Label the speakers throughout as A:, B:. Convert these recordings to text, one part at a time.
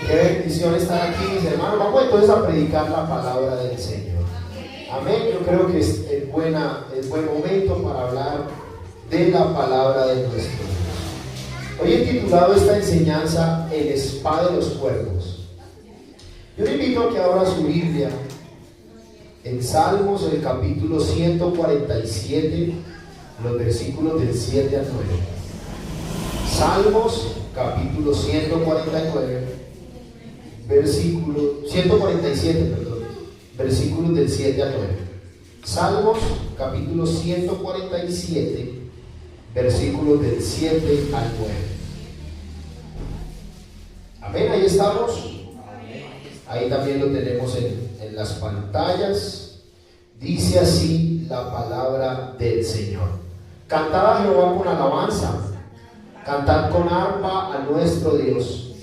A: Qué bendición estar aquí, mis hermanos. Vamos entonces a predicar la palabra del Señor. Amén. Yo creo que es buen momento para hablar de la palabra de nuestro Dios. Hoy he titulado esta enseñanza El Spa de los Cuervos. Yo le invito a que abra su Biblia en Salmos, el capítulo 147, los versículos del 7 al 9. Salmos, capítulo 147, versículos del 7 al 9. Salmos, capítulo 147, versículos del 7 al 9. Amén, ahí estamos. Ahí también lo tenemos en las pantallas. Dice así la palabra del Señor: Cantad a Jehová con alabanza, cantad con arpa a nuestro Dios.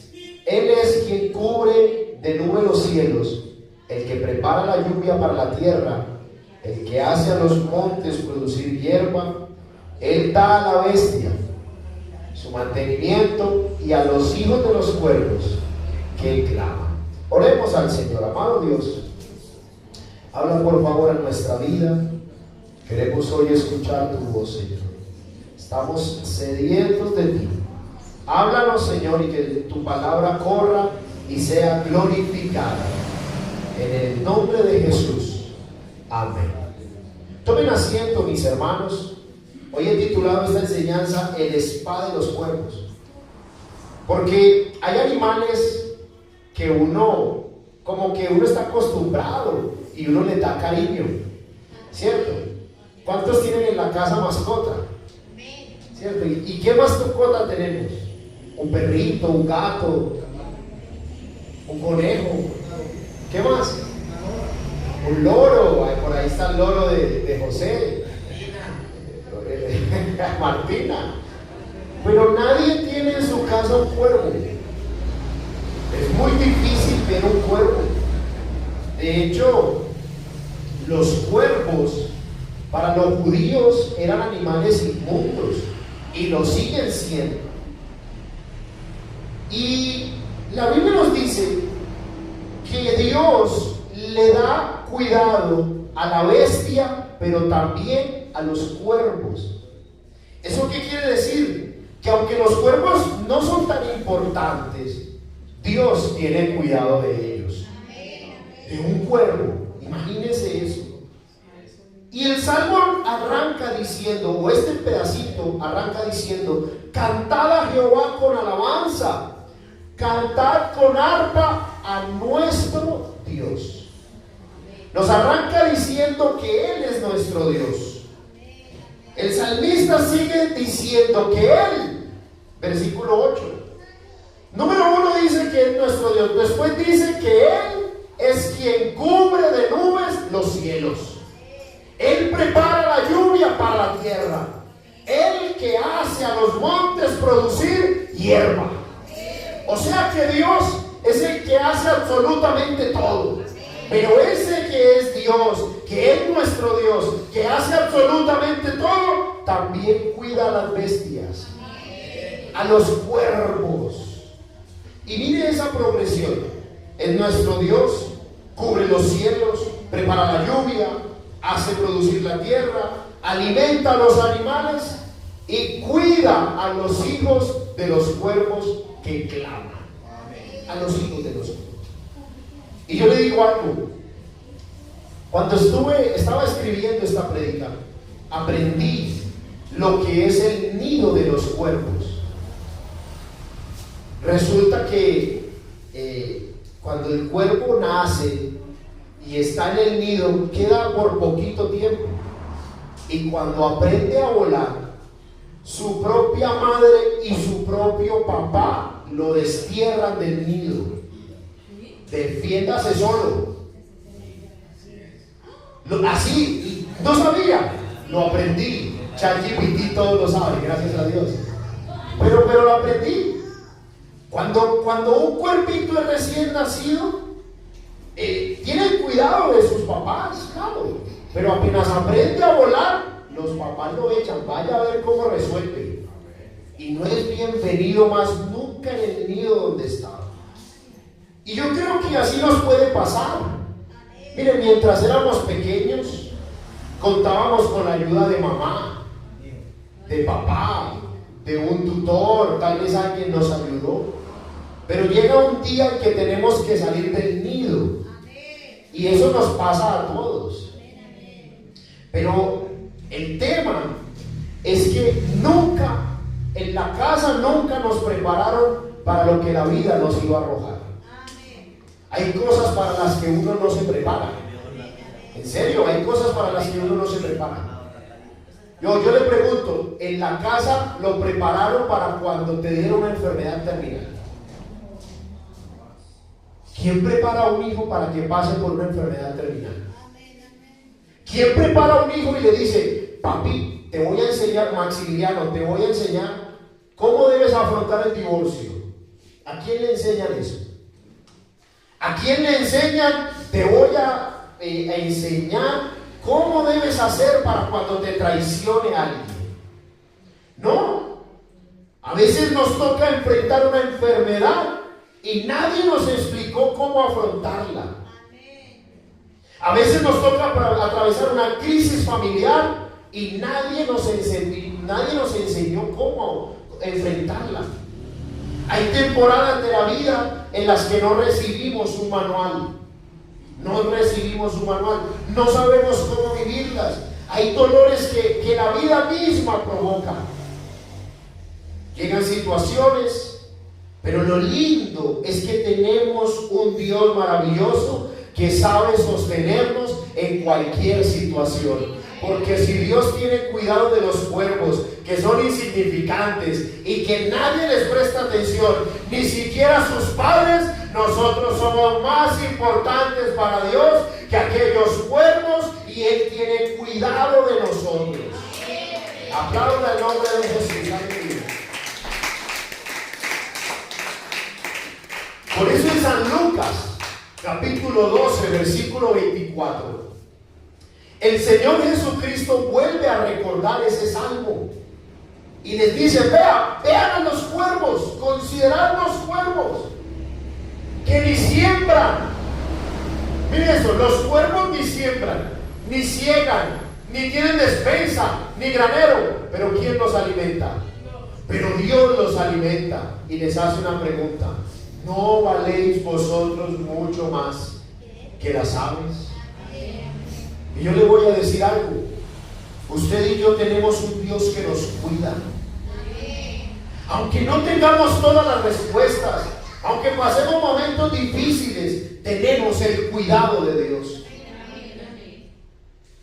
A: Él es quien cubre de nube los cielos, el que prepara la lluvia para la tierra, el que hace a los montes producir hierba. Él da a la bestia su mantenimiento y a los hijos de los cuervos que él clama. Oremos al Señor. Amado Dios, habla por favor en nuestra vida. Queremos hoy escuchar tu voz, Señor. Estamos sedientos de ti. Háblanos, Señor, y que tu palabra corra y sea glorificada. En el nombre de Jesús. Amén. Tomen asiento, mis hermanos. Hoy he titulado esta enseñanza El Spa de los Cuervos. Porque hay animales que uno está acostumbrado y uno le da cariño, ¿cierto? ¿Cuántos tienen en la casa mascota? ¿Cierto? ¿Y qué mascota tenemos? Un perrito, un gato, un conejo. ¿Qué más? Un loro. Por ahí está el loro de José, Martina. Pero nadie tiene en su casa un cuervo. Es muy difícil ver un cuervo. De hecho, los cuervos para los judíos eran animales inmundos y lo siguen siendo. Y la Biblia nos dice que Dios le da cuidado a la bestia, pero también a los cuervos. ¿Eso qué quiere decir? Que aunque los cuervos no son tan importantes, Dios tiene cuidado de ellos. De un cuervo, imagínense eso. Y el salmo arranca diciendo, o este pedacito arranca diciendo: cantad a Jehová con alabanza, cantad con arpa a nuestro Dios. Nos arranca diciendo que Él es nuestro Dios. El salmista sigue diciendo que Él, versículo 8, número 1 dice que es nuestro Dios. Después dice que Él es quien cubre de nubes los cielos. Él prepara la lluvia para la tierra. Él que hace a los montes producir hierba. O sea que Dios es el que hace absolutamente todo. Pero ese que es Dios, que es nuestro Dios, que hace absolutamente todo, también cuida a las bestias, a los cuervos. Y mire esa progresión. Es nuestro Dios, cubre los cielos, prepara la lluvia, hace producir la tierra, alimenta a los animales y cuida a los hijos de los cuervos que claman. A los hijos de los cuervos. Y yo le digo algo. Cuando estaba escribiendo esta prédica, aprendí lo que es el nido de los cuervos. Resulta que cuando el cuervo nace y está en el nido, queda por poquito tiempo. Y cuando aprende a volar, su propia madre y su propio papá lo destierran del nido. Defiéndase solo. Así, no sabía, lo aprendí. ChatGPT todo lo sabe, gracias a Dios. Pero lo aprendí. Cuando un cuerpito es recién nacido, tiene cuidado de sus papás, claro. Pero apenas aprende a volar, los papás lo echan. Vaya a ver cómo resuelve. Y no es bienvenido más nunca en el nido donde estaba. Y yo creo que así nos puede pasar. Miren, mientras éramos pequeños, contábamos con la ayuda de mamá, de papá, de un tutor, tal vez alguien nos ayudó. Pero llega un día en que tenemos que salir del nido. Y eso nos pasa a todos. Pero el tema es que nunca, en la casa nunca nos prepararon para lo que la vida nos iba a arrojar. Hay cosas para las que uno no se prepara. En serio, hay cosas para las que uno no se prepara. Yo le pregunto, ¿en la casa lo prepararon para cuando te diera una enfermedad terminal? ¿Quién prepara a un hijo para que pase por una enfermedad terminal? ¿Quién prepara a un hijo y le dice, papi, te voy a enseñar, Maximiliano, te voy a enseñar cómo debes afrontar el divorcio? ¿A quién le enseñan eso? ¿A quién le enseñan, te voy a enseñar cómo debes hacer para cuando te traicione alguien? No. A veces nos toca enfrentar una enfermedad y nadie nos explicó cómo afrontarla. A veces nos toca atravesar una crisis familiar y nadie nos enseñó cómo enfrentarla. Hay temporadas de la vida en las que no recibimos un manual. No recibimos un manual. No sabemos cómo vivirlas. Hay dolores que la vida misma provoca. Llegan situaciones. Pero lo lindo es que tenemos un Dios maravilloso que sabe sostenernos en cualquier situación. Porque si Dios tiene cuidado de los cuervos, que son insignificantes y que nadie les presta atención, ni siquiera sus padres, nosotros somos más importantes para Dios que aquellos cuervos, y Él tiene cuidado de nosotros. Aplauda el nombre de Jesús. Por eso en San Lucas, capítulo 12, versículo 24, el Señor Jesucristo vuelve a recordar ese salmo y les dice, vean a los cuervos, considerad los cuervos, que ni siembran. Miren eso, los cuervos ni siembran, ni ciegan, ni tienen despensa, ni granero, pero ¿quién los alimenta? Pero Dios los alimenta. Y les hace una pregunta: ¿no valéis vosotros mucho más que las aves? Y yo le voy a decir algo. Usted y yo tenemos un Dios que nos cuida. Aunque no tengamos todas las respuestas, aunque pasemos momentos difíciles, tenemos el cuidado de Dios.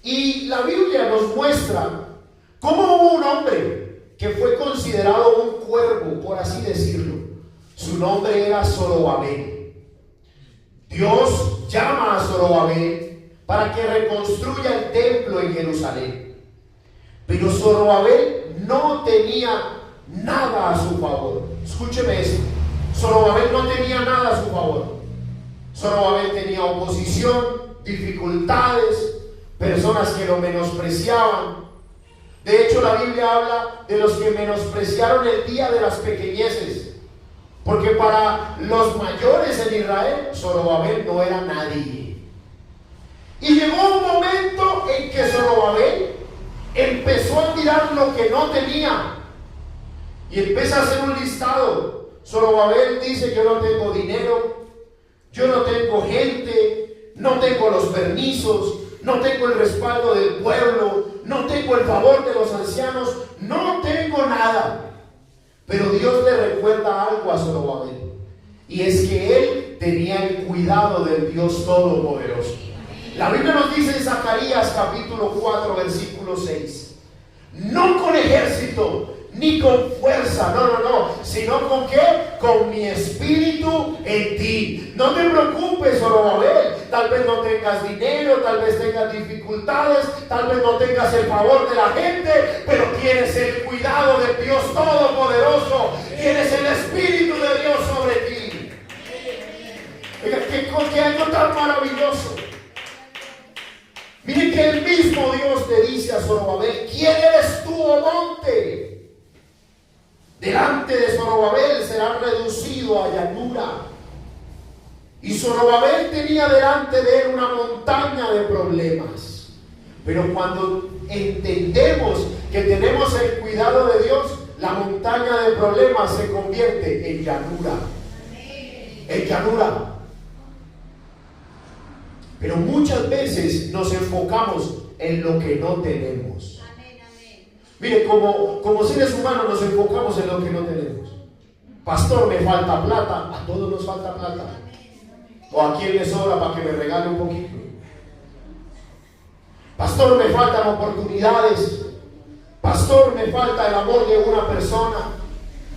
A: Y la Biblia nos muestra cómo hubo un hombre que fue considerado un cuervo, por así decirlo. Su nombre era Zorobabel. Dios llama a Zorobabel para que reconstruya el templo en Jerusalén. Pero Zorobabel no tenía nada a su favor. Escúcheme esto. Zorobabel no tenía nada a su favor. Zorobabel tenía oposición, dificultades, personas que lo menospreciaban. De hecho, la Biblia habla de los que menospreciaron el día de las pequeñeces. Porque para los mayores en Israel, Zorobabel no era nadie. Y llegó un momento en que Zorobabel empezó a mirar lo que no tenía. Y empieza a hacer un listado. Zorobabel dice: yo no tengo dinero, yo no tengo gente, no tengo los permisos, no tengo el respaldo del pueblo, no tengo el favor de los ancianos, no tengo nada. Pero Dios le recuerda algo a Zorobabel, y es que él tenía el cuidado del Dios Todopoderoso. La Biblia nos dice en Zacarías capítulo 4 versículo 6: no con ejército ni con fuerza, no, sino con ¿qué? Con mi espíritu en ti. No te preocupes, Zorobabel. Tal vez no tengas dinero, tal vez tengas dificultades, tal vez no tengas el favor de la gente, pero tienes el cuidado del Dios Todopoderoso. Tienes el Espíritu de Dios sobre ti. Oiga, qué algo tan maravilloso. Miren que el mismo Dios le dice a Zorobabel: ¿quién eres tú, oh monte? Delante de Zorobabel será reducido a llanura. Y Zorobabel tenía delante de él una montaña de problemas. Pero cuando entendemos que tenemos el cuidado de Dios, la montaña de problemas se convierte en llanura. En llanura. Pero muchas veces nos enfocamos en lo que no tenemos. Mire, como seres humanos nos enfocamos en lo que no tenemos. Pastor, me falta plata. A todos nos falta plata. ¿O a quién le sobra para que me regale un poquito? Pastor, me faltan oportunidades. Pastor, me falta el amor de una persona.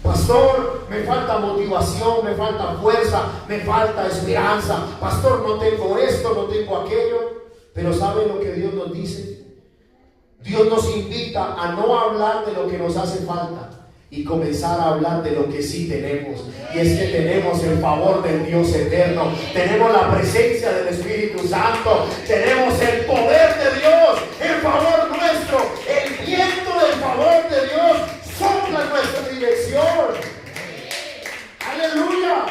A: Pastor, me falta motivación, me falta fuerza, me falta esperanza. Pastor, no tengo esto, no tengo aquello. Pero ¿sabe lo que Dios nos dice? Dios nos invita a no hablar de lo que nos hace falta y comenzar a hablar de lo que sí tenemos. Y es que tenemos el favor del Dios eterno, tenemos la presencia del Espíritu Santo, tenemos el poder de Dios, el favor nuestro, el viento del favor de Dios sopla en nuestra dirección. Aleluya.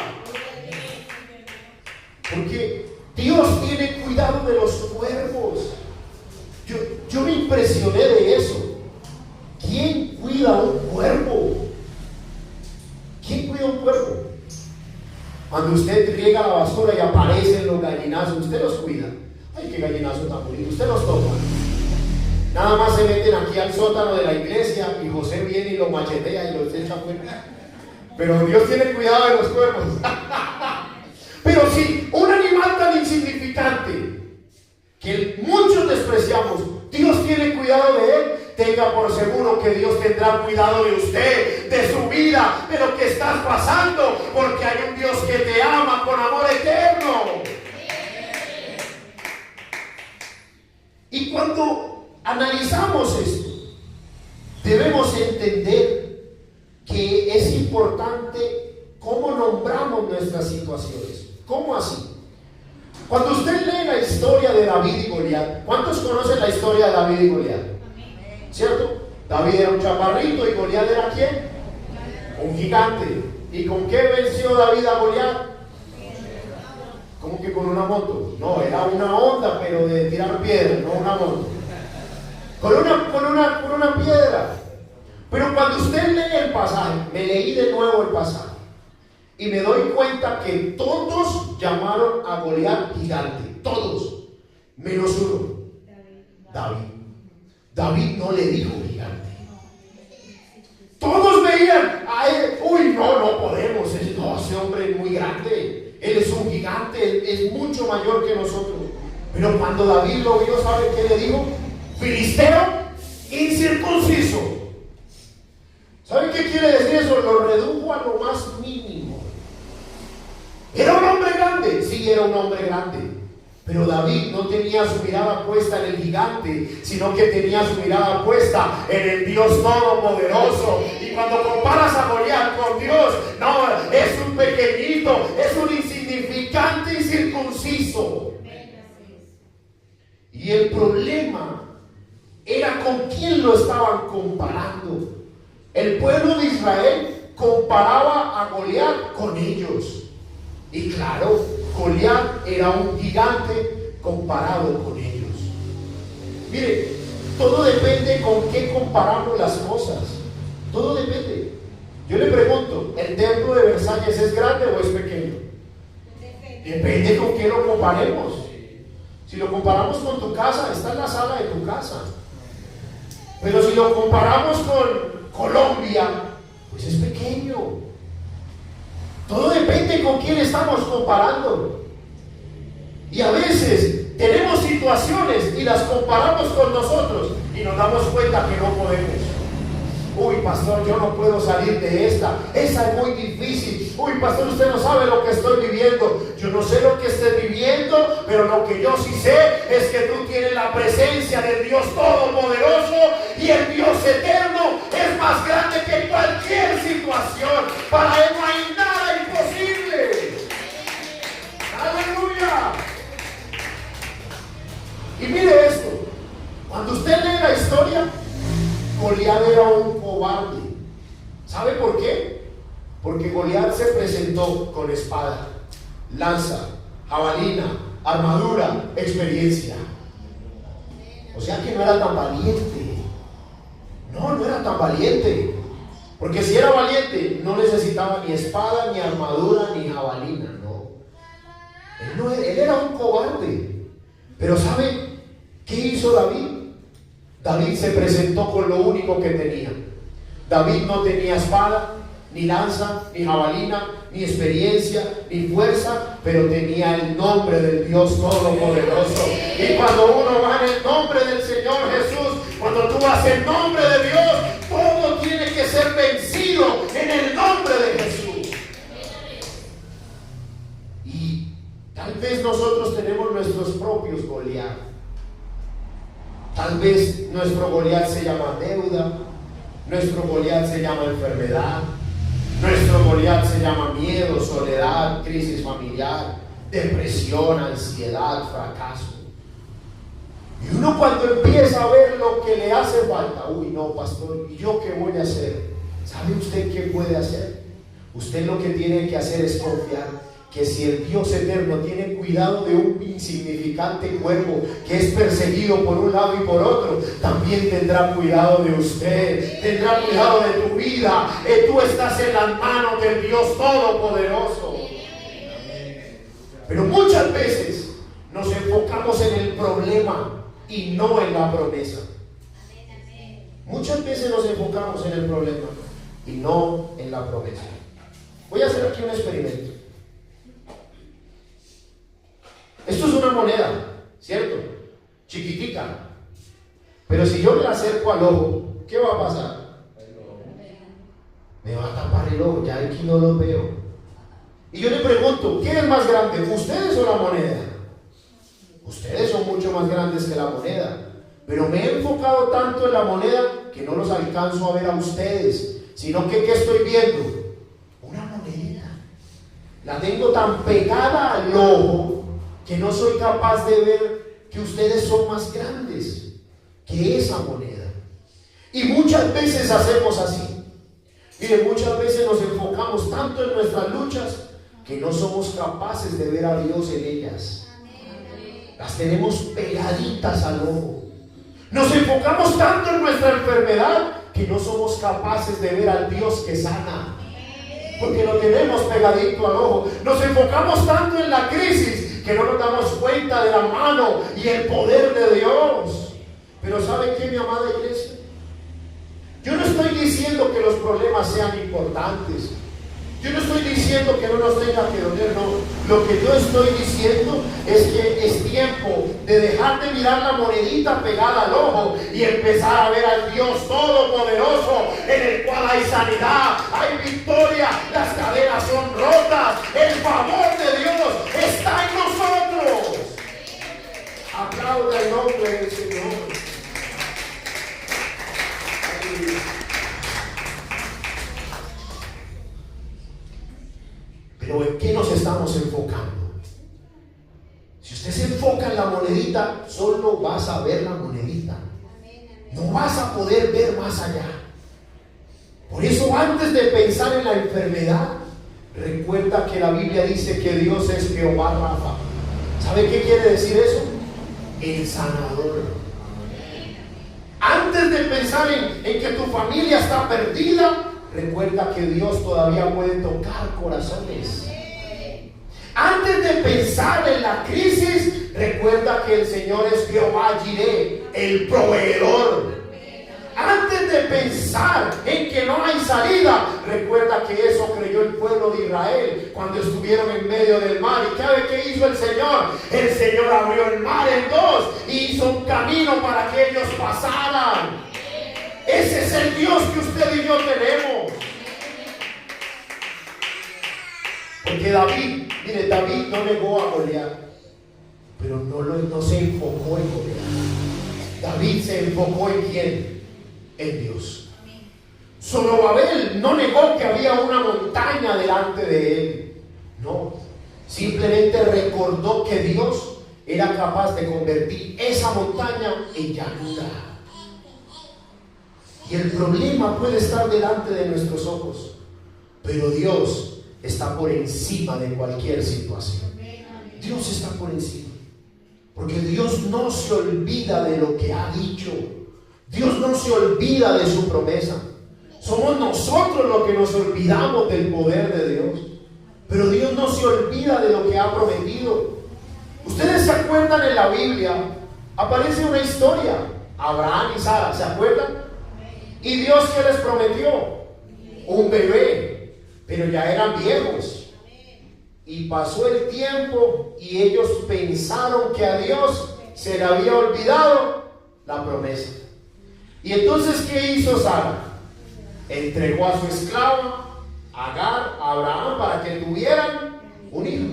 A: Porque Dios tiene cuidado de los cuervos. Yo me impresioné de eso. ¿Quién cuida a un cuervo? ¿Quién cuida a un cuervo? Cuando usted riega la basura y aparecen los gallinazos, usted los cuida. Ay, qué gallinazo tan bonito. Usted los toma. Nada más se meten aquí al sótano de la iglesia y José viene y los machetea y los echa fuera. Pero Dios tiene cuidado de los cuervos. Pero si un animal tan insignificante que muchos despreciamos, Dios tiene cuidado de él, tenga por seguro que Dios tendrá cuidado de usted, de su vida, de lo que estás pasando, porque hay un Dios que te ama con amor eterno. Y cuando analizamos esto, debemos entender que es importante cómo nombramos nuestras situaciones. ¿Cómo así? Cuando usted lee la historia de David y Goliat, ¿cuántos conocen la historia de David y Goliat? ¿Cierto? David era un chaparrito y Goliat era ¿quién? Un gigante. ¿Y con qué venció David a Goliat? ¿Cómo que con una moto? No, era una onda, pero de tirar piedras, no una moto. Con una piedra. Pero cuando usted lee el pasaje, me leí de nuevo el pasaje, y me doy cuenta que todos llamaron a Goliat gigante. Todos. Menos uno. David. David no le dijo gigante. Todos veían a él. Uy, no podemos. No, ese hombre es muy grande. Él es un gigante. Es mucho mayor que nosotros. Pero cuando David lo vio, ¿sabe qué le dijo? Filisteo incircunciso. ¿Sabe qué quiere decir eso? Lo redujo a lo más mínimo. ¿Era un hombre grande? Sí, era un hombre grande. Pero David no tenía su mirada puesta en el gigante, sino que tenía su mirada puesta en el Dios Todopoderoso. Y cuando comparas a Goliat con Dios, no, es un pequeñito, es un insignificante incircunciso. Y el problema era con quién lo estaban comparando. El pueblo de Israel comparaba a Goliat con ellos. Y claro, Goliat era un gigante comparado con ellos. Mire, todo depende con qué comparamos las cosas. Todo depende. Yo le pregunto, ¿el templo de Versalles es grande o es pequeño? Depende con qué lo comparemos. Si lo comparamos con tu casa, está en la sala de tu casa. Pero si lo comparamos con Colombia, pues es pequeño. Todo depende con quién estamos comparando. Y a veces tenemos situaciones y las comparamos con nosotros y nos damos cuenta que no podemos. Uy, pastor, yo no puedo salir de esta. Esa es muy difícil. Uy, pastor, usted no sabe lo que estoy viviendo. Yo no sé lo que estés viviendo, pero lo que yo sí sé es que tú tienes la presencia del Dios Todopoderoso, y el Dios eterno es más grande que cualquier situación. Para Él no hay nada imposible. ¡Aleluya! Y mire esto. Cuando usted lee la historia, Goliat era un cobarde. ¿Sabe por qué? Porque Goliat se presentó con espada, lanza, jabalina, armadura, experiencia. O sea que no era tan valiente. No era tan valiente. Porque si era valiente, no necesitaba ni espada, ni armadura, ni jabalina. Él era un cobarde. Pero ¿sabe qué hizo David? David se presentó con lo único que tenía. David no tenía espada, ni lanza, ni jabalina, ni experiencia, ni fuerza, pero tenía el nombre del Dios Todopoderoso. Y cuando uno va en el nombre del Señor Jesús, cuando tú vas en nombre de Dios, todo tiene que ser vencido en el nombre de Jesús. Y tal vez nosotros tenemos nuestros propios Goliat. Tal vez nuestro Goliat se llama deuda, nuestro Goliat se llama enfermedad, nuestro Goliat se llama miedo, soledad, crisis familiar, depresión, ansiedad, fracaso. Y uno cuando empieza a ver lo que le hace falta, uy no pastor, ¿y yo qué voy a hacer? ¿Sabe usted qué puede hacer? Usted lo que tiene que hacer es confiar que si el Dios eterno tiene cuidado de un insignificante cuervo que es perseguido por un lado y por otro, también tendrá cuidado de usted, tendrá cuidado de tu vida. Tú estás en las manos del Dios Todopoderoso. Pero muchas veces nos enfocamos en el problema y no en la promesa. Muchas veces nos enfocamos en el problema y no en la promesa. Voy a hacer aquí un experimento. Esto es una moneda, ¿cierto? Chiquitica. Pero si yo me la acerco al ojo, ¿qué va a pasar? Me va a tapar el ojo, ya aquí no lo veo. Y yo le pregunto, ¿quién es más grande? ¿Ustedes o la moneda? Ustedes son mucho más grandes que la moneda. Pero me he enfocado tanto en la moneda que no los alcanzo a ver a ustedes, sino que ¿qué estoy viendo? Una moneda. La tengo tan pegada al ojo que no soy capaz de ver que ustedes son más grandes que esa moneda. Y muchas veces hacemos así. Miren, muchas veces nos enfocamos tanto en nuestras luchas que no somos capaces de ver a Dios en ellas. Las tenemos pegaditas al ojo. Nos enfocamos tanto en nuestra enfermedad que no somos capaces de ver al Dios que sana, porque lo tenemos pegadito al ojo. Nos enfocamos tanto en la crisis que no nos damos cuenta de la mano y el poder de Dios. Pero ¿sabe qué, mi amada iglesia? Yo no estoy diciendo que los problemas sean importantes. Yo no estoy diciendo que no nos tenga que doler, no. Lo que yo estoy diciendo es que es tiempo de dejar de mirar la monedita pegada al ojo y empezar a ver al Dios Todopoderoso, en el cual hay sanidad, hay victoria, las cadenas son rotas, el favor de Dios está en nosotros. Aplauda el nombre del Señor. Pero ¿en qué nos estamos enfocando? Si usted se enfoca en la monedita, solo vas a ver la monedita. No vas a poder ver más allá. Por eso, antes de pensar en la enfermedad, recuerda que la Biblia dice que Dios es Jehová Rafa. ¿Sabe qué quiere decir eso? El sanador. Antes de pensar en que tu familia está perdida, recuerda que Dios todavía puede tocar corazones. Antes de pensar en la crisis, recuerda que el Señor es Jehová Jireh, el proveedor. Antes de pensar en que no hay salida, recuerda que eso creyó el pueblo de Israel cuando estuvieron en medio del mar. ¿Y sabe qué hizo el Señor? El Señor abrió el mar en dos y hizo un camino para que ellos pasaran. Ese es el Dios que usted y yo tenemos. Porque David no negó a Goliat, pero no se enfocó en Goliat. David se enfocó en ¿quién? En Dios. Zorobabel no negó que había una montaña delante de él. No, simplemente recordó que Dios era capaz de convertir esa montaña en llanura. Y el problema puede estar delante de nuestros ojos, pero Dios está por encima de cualquier situación. Dios está por encima. Porque Dios no se olvida de lo que ha dicho. Dios no se olvida de su promesa. Somos nosotros los que nos olvidamos del poder de Dios. Pero Dios no se olvida de lo que ha prometido. Ustedes se acuerdan, en la Biblia aparece una historia, Abraham y Sara, ¿se acuerdan? Y Dios, ¿qué les prometió? Un bebé, pero ya eran viejos. Y pasó el tiempo y ellos pensaron que a Dios se le había olvidado la promesa. Y entonces, ¿qué hizo Sara? Entregó a su esclava Agar a Abraham para que tuvieran un hijo.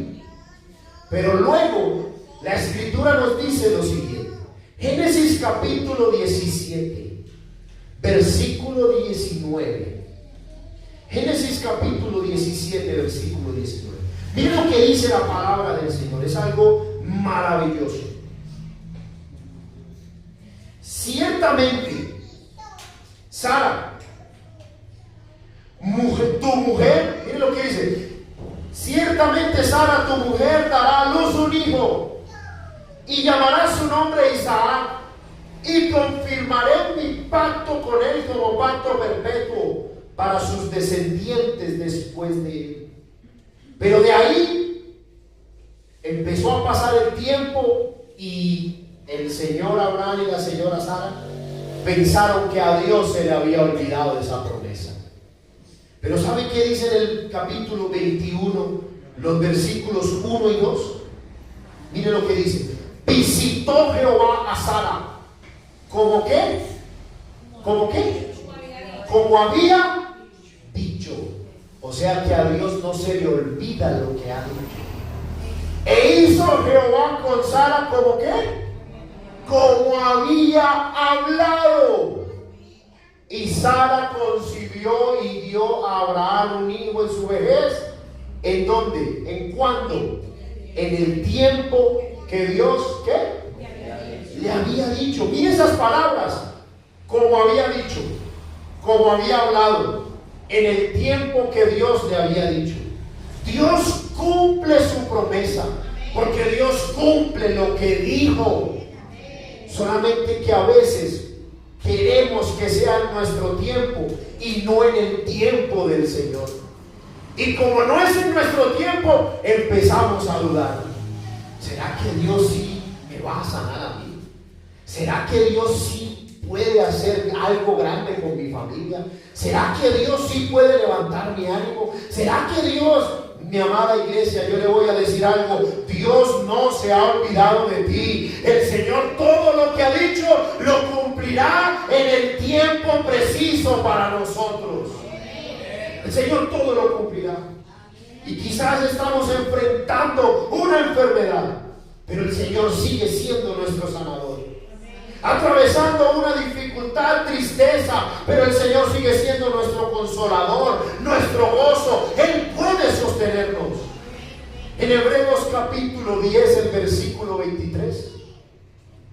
A: Pero luego la escritura nos dice lo siguiente. Génesis capítulo 17, versículo 19. Génesis capítulo 17, versículo 19. Miren lo que dice la palabra del Señor. Es algo maravilloso. Ciertamente, Sara, tu mujer, miren lo que dice. Ciertamente, Sara, tu mujer, dará a luz un hijo y llamará su nombre Isaac, y confirmaré mi pacto con él como pacto perpetuo para sus descendientes después de él. Pero de ahí empezó a pasar el tiempo y el señor Abraham y la señora Sara pensaron que a Dios se le había olvidado de esa promesa. Pero ¿sabe qué dice en el capítulo 21, los versículos 1 y 2? Mire lo que dice. Visitó Jehová a Sara. ¿Cómo qué? ¿Cómo qué? Como había dicho. O sea que a Dios no se le olvida lo que ha dicho. E hizo Jehová con Sara como qué? Como había hablado. Y Sara concibió y dio a Abraham un hijo en su vejez. ¿En dónde? ¿En cuándo? En el tiempo que Dios, ¿qué? Le había dicho. Mire esas palabras. Como había dicho, como había hablado, en el tiempo que Dios le había dicho. Dios cumple su promesa, porque Dios cumple lo que dijo. Solamente que a veces queremos que sea en nuestro tiempo y no en el tiempo del Señor. Y como no es en nuestro tiempo, empezamos a dudar. ¿Será que Dios sí me va a sanar a mí? ¿Será que Dios sí puede hacer algo grande con mi familia? ¿Será que Dios sí puede levantar mi ánimo? ¿Será que Dios, mi amada iglesia, yo le voy a decir algo? Dios no se ha olvidado de ti. El Señor todo lo que ha dicho lo cumplirá en el tiempo preciso para nosotros. El Señor todo lo cumplirá. Y quizás estamos enfrentando una enfermedad, pero el Señor sigue siendo nuestro sanador. Atravesando una dificultad, tristeza, pero el Señor sigue siendo nuestro consolador, nuestro gozo. Él puede sostenernos. En Hebreos capítulo 10, el versículo 23,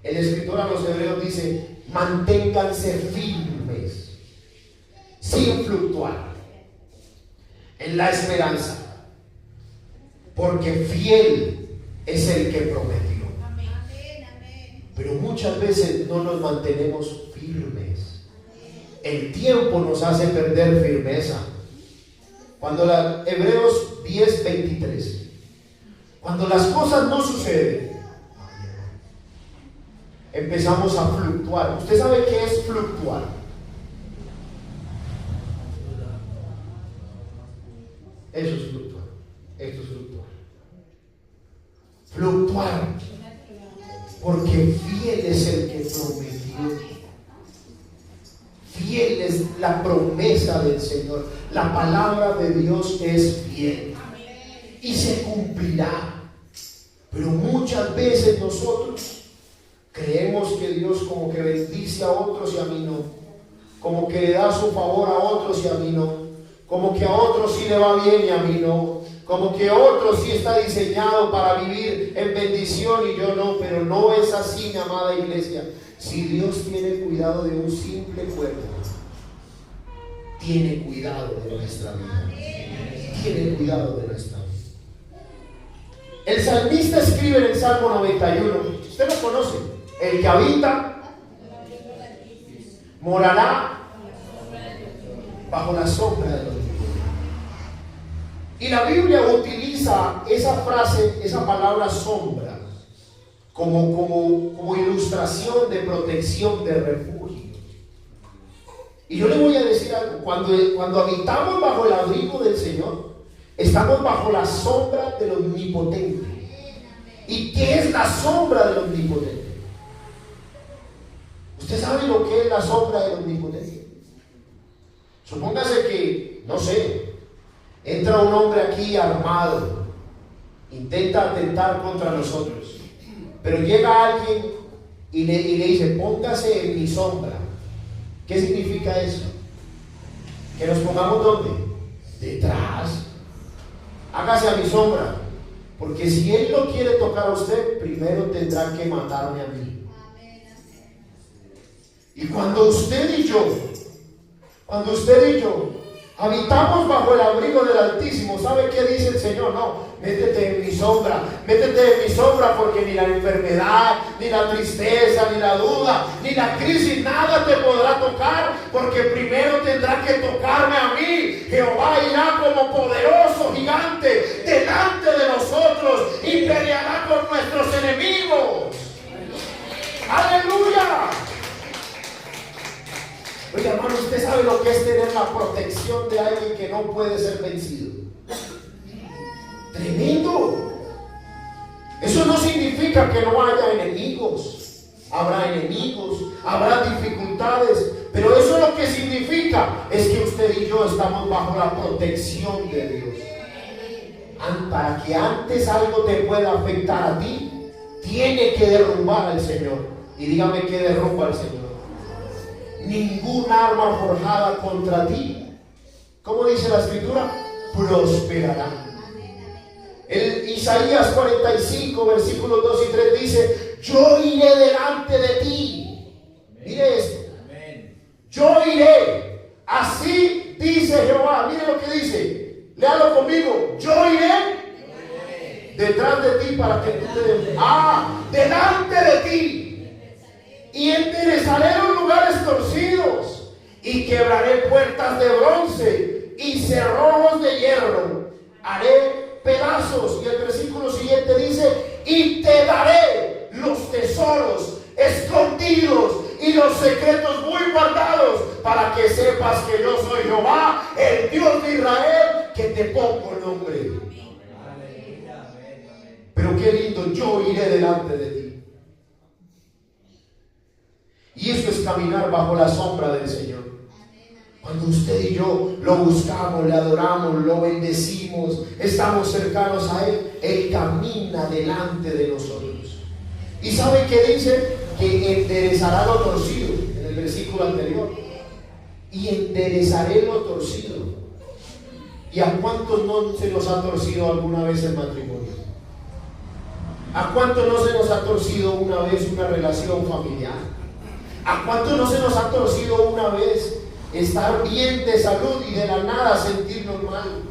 A: el escritor a los hebreos dice: manténganse firmes, sin fluctuar, en la esperanza, porque fiel es el que prometió. Pero muchas veces no nos mantenemos firmes. El tiempo nos hace perder firmeza. Cuando Hebreos 10:23, cuando las cosas no suceden, empezamos a fluctuar. ¿Usted sabe qué es fluctuar? Eso es fluctuar. Esto es fluctuar. Fluctuar. Porque fiel es el que prometió. Fiel es la promesa del Señor. La palabra de Dios es fiel. Y se cumplirá. Pero muchas veces nosotros creemos que Dios como que bendice a otros y a mí no. Como que le da su favor a otros y a mí no. Como que a otros sí le va bien y a mí no. Como que otro sí está diseñado para vivir en bendición y yo no. Pero no es así, mi amada iglesia. Si Dios tiene cuidado de un simple cuerpo, tiene cuidado de nuestra vida. Tiene cuidado de nuestra vida. El salmista escribe en el Salmo 91, usted lo conoce: el que habita morará bajo la sombra del Altísimo. Y la Biblia utiliza esa frase, esa palabra sombra, como ilustración de protección, de refugio. Y yo le voy a decir algo: cuando habitamos bajo el abrigo del Señor, estamos bajo la sombra del Omnipotente. ¿Y qué es la sombra del Omnipotente? ¿Usted sabe lo que es la sombra del Omnipotente? Supóngase que, no sé, entra un hombre aquí armado, intenta atentar contra nosotros, pero llega alguien y le dice: póngase en mi sombra. ¿Qué significa eso? Que nos pongamos ¿dónde? Detrás. Hágase a mi sombra, porque si él no quiere tocar a usted, primero tendrá que matarme a mí. Y cuando usted y yo habitamos bajo el abrigo del Altísimo, ¿sabe qué dice el Señor? No, métete en mi sombra, porque ni la enfermedad, ni la tristeza, ni la duda, ni la crisis, nada te podrá tocar, porque primero tendrá que tocarme a mí. Jehová irá como poderoso gigante delante de nosotros y peleará con nuestros enemigos. ¡Aleluya! Oiga, hermano, usted sabe lo que es tener la protección de alguien que no puede ser vencido. Tremendo. Eso no significa que no haya enemigos. Habrá enemigos, habrá dificultades, pero eso lo que significa es que usted y yo estamos bajo la protección de Dios. Para que antes algo te pueda afectar a ti, tiene que derrumbar al Señor. Y dígame, ¿qué derrumba al Señor? Ningún arma forjada contra ti, ¿cómo dice la Escritura? Prosperará. El Isaías 45, versículos 2 y 3 dice: yo iré delante de ti. Mire esto: yo iré, así dice Jehová. Mire lo que dice, léalo conmigo: yo iré detrás de ti para que tú te delante de ti. Y enderezaré los lugares torcidos, y quebraré puertas de bronce y cerrojos de hierro. Haré pedazos. Y el versículo siguiente dice: y te daré los tesoros escondidos y los secretos muy guardados, para que sepas que yo soy Jehová, el Dios de Israel, que te pongo nombre. Pero qué lindo: yo iré delante de ti. Y eso es caminar bajo la sombra del Señor. Cuando usted y yo lo buscamos, le adoramos, lo bendecimos, estamos cercanos a Él, Él camina delante de nosotros. ¿Y sabe qué dice? Que enderezará lo torcido, en el versículo anterior. Y enderezaré lo torcido. ¿Y a cuántos no se nos ha torcido alguna vez el matrimonio? ¿A cuántos no se nos ha torcido una vez una relación familiar? ¿A cuántos no se nos ha torcido una vez estar bien de salud y de la nada sentirnos mal?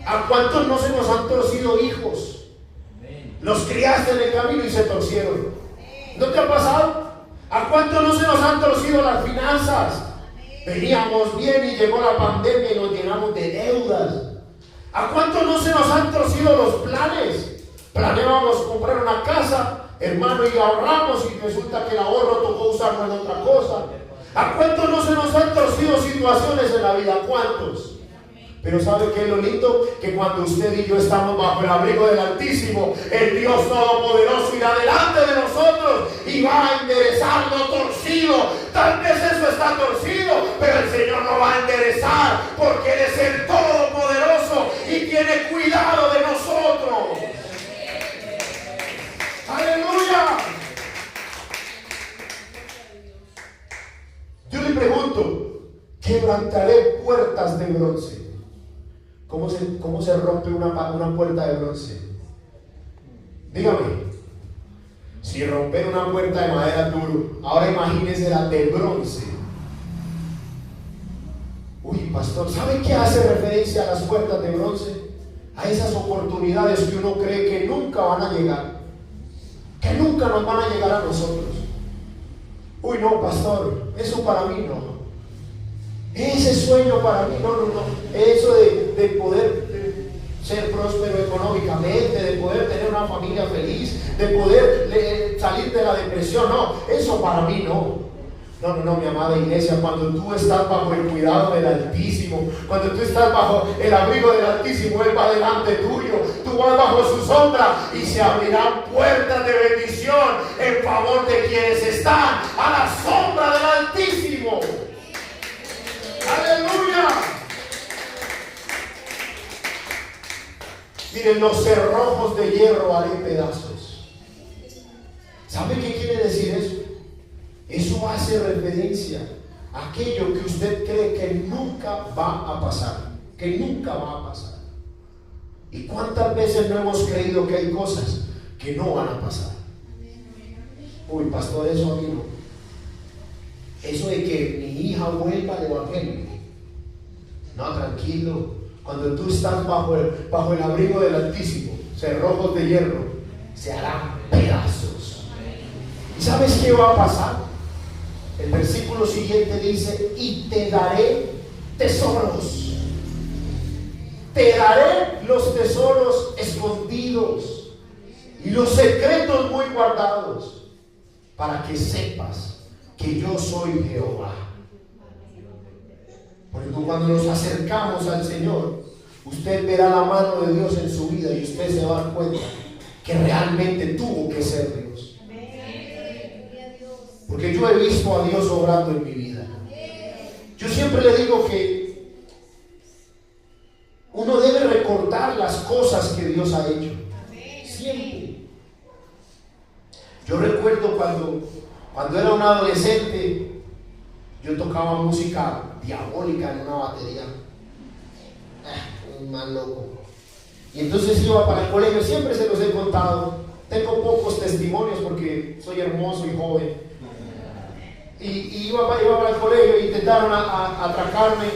A: ¿A cuántos no se nos han torcido hijos? Los criaste en el camino y se torcieron. ¿No te ha pasado? ¿A cuántos no se nos han torcido las finanzas? Veníamos bien y llegó la pandemia y nos llenamos de deudas. ¿A cuántos no se nos han torcido los planes? Planeábamos comprar una casa, hermano, y ahorramos, y resulta que el ahorro tocó usarlo en otra cosa. ¿A cuántos no se nos han torcido situaciones en la vida? ¿A cuántos? Pero ¿sabe qué es lo lindo? Que cuando usted y yo estamos bajo el abrigo del Altísimo, el Dios Todopoderoso irá delante de nosotros y va a enderezar lo torcido. Tal vez eso está torcido, pero el Señor lo va a enderezar, porque Él es el Todopoderoso y tiene cuidado de nosotros. ¡Aleluya! Yo le pregunto: quebrantaré puertas de bronce. ¿Cómo se rompe una puerta de bronce? Dígame. Si romper una puerta de madera es duro, ahora imagínese la de bronce. Uy, pastor, ¿sabe qué hace referencia a las puertas de bronce? a esas oportunidades que uno cree que nunca van a llegar, que nunca nos van a llegar a nosotros. Uy, no, pastor, eso para mí no. Ese sueño para mí, no. Eso de poder ser próspero económicamente, de poder tener una familia feliz, de poder salir de la depresión, no, eso para mí no. No, mi amada iglesia, cuando tú estás bajo el cuidado del Altísimo, cuando tú estás bajo el abrigo del Altísimo, Él va delante tuyo, tú vas bajo su sombra y se abrirán puertas de bendición en favor de quienes están a la sombra del Altísimo. ¡Aleluya! Miren, los cerrojos de hierro haré pedazos. ¿Sabe qué quiere decir eso? Eso hace referencia a aquello que usted cree que nunca va a pasar, que nunca va a pasar. ¿Y cuántas veces no hemos creído que hay cosas que no van a pasar? Uy, pastor, eso a mí no. Eso de que mi hija vuelva al evangelio. No, tranquilo. Cuando tú estás bajo el abrigo del Altísimo, cerrojos de hierro se harán pedazos. ¿Y sabes qué va a pasar? El versículo siguiente dice: y te daré tesoros. Te daré los tesoros escondidos y los secretos muy guardados, para que sepas que yo soy Jehová. Porque cuando nos acercamos al Señor, usted verá la mano de Dios en su vida y usted se va a dar cuenta que realmente tuvo que ser Dios. Porque yo he visto a Dios obrando en mi vida. Yo siempre le digo que uno debe recordar las cosas que Dios ha hecho. Siempre. Yo recuerdo cuando era un adolescente, yo tocaba música diabólica en una batería. Un mal loco. Y entonces iba para el colegio, siempre se los he contado. Tengo pocos testimonios porque soy hermoso y joven. Y iba para el colegio e intentaron atracarme.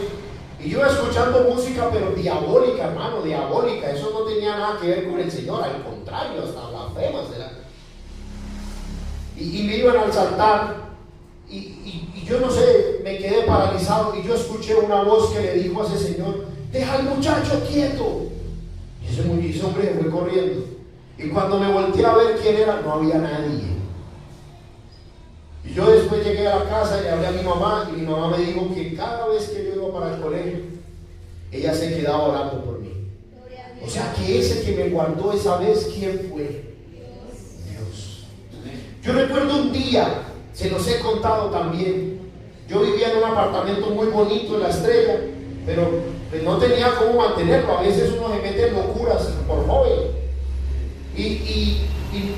A: Y yo escuchando música, pero diabólica, hermano, diabólica. Eso no tenía nada que ver con el Señor, al contrario, hasta blasfemas. Y me iban a asaltar. Y yo no sé, me quedé paralizado. Y yo escuché una voz que le dijo a ese señor: deja al muchacho quieto. Y ese hombre fue corriendo. Y cuando me volteé a ver quién era, no había nadie. Y yo después llegué a la casa y le hablé a mi mamá, y mi mamá me dijo que cada vez que yo iba para el colegio, ella se quedaba orando por mí. O sea que ese que me guardó esa vez, ¿quién fue? Dios. Yo recuerdo un día, se los he contado también, yo vivía en un apartamento muy bonito en La Estrella, pero pues no tenía cómo mantenerlo. A veces uno se mete en locuras por joven. Y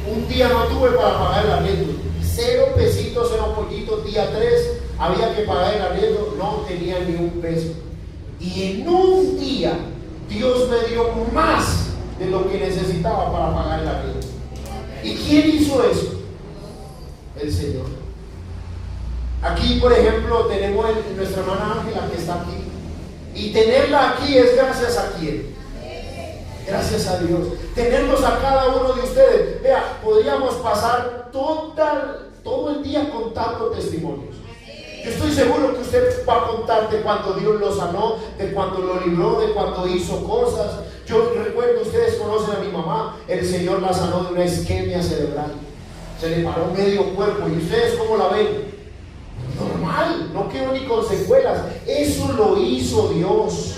A: un día no tuve para pagar el arriendo. 0 pesitos, 0 pollitos. Día 3 había que pagar el arriendo, no tenía ni un peso. Y en un día Dios me dio más de lo que necesitaba para pagar el arriendo. ¿Y quién hizo eso? El Señor. Aquí, por ejemplo, tenemos nuestra hermana Ángela que está aquí. Y tenerla aquí es gracias a quién. Gracias a Dios. Tenerlos a cada uno de ustedes. Vea, podríamos pasar todo el día contando testimonios. Yo estoy seguro que usted va a contar de cuando Dios lo sanó, de cuando lo libró, de cuando hizo cosas. Yo recuerdo, ustedes conocen a mi mamá, el Señor la sanó de una isquemia cerebral. Se le paró medio cuerpo. ¿Y ustedes cómo la ven? Normal, no quedó ni con secuelas. Eso lo hizo Dios.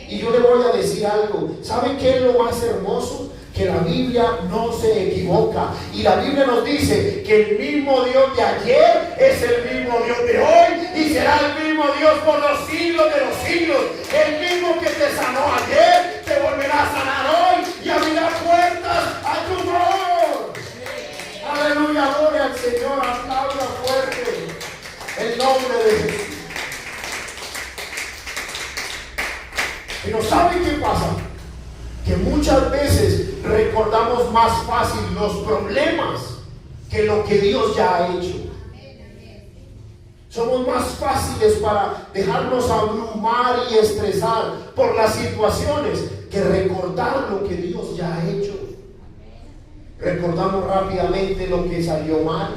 A: Y yo le voy a decir algo. ¿Saben qué es lo más hermoso? Que la Biblia no se equivoca. Y la Biblia nos dice que el mismo Dios de ayer es el mismo Dios de hoy y será el mismo Dios por los siglos de los siglos. El mismo que te sanó ayer te volverá a sanar hoy y abrirá puertas a tu favor. Aleluya, gloria al Señor. Aplauda fuerte el nombre de Jesús. Pero ¿saben qué pasa? Que muchas veces recordamos más fácil los problemas que lo que Dios ya ha hecho. Somos más fáciles para dejarnos abrumar y estresar por las situaciones que recordar lo que Dios ya ha hecho. Recordamos rápidamente lo que salió mal,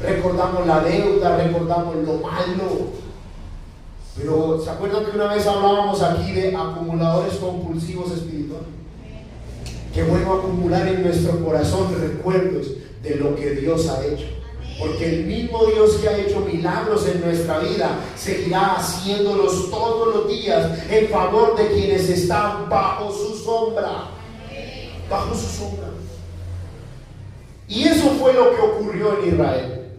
A: recordamos la deuda, recordamos lo malo. Pero ¿se acuerdan que una vez hablábamos aquí de acumuladores compulsivos espirituales? Qué bueno acumular en nuestro corazón recuerdos de lo que Dios ha hecho. Porque el mismo Dios que ha hecho milagros en nuestra vida seguirá haciéndolos todos los días en favor de quienes están bajo su sombra. Bajo su sombra. Y eso fue lo que ocurrió en Israel.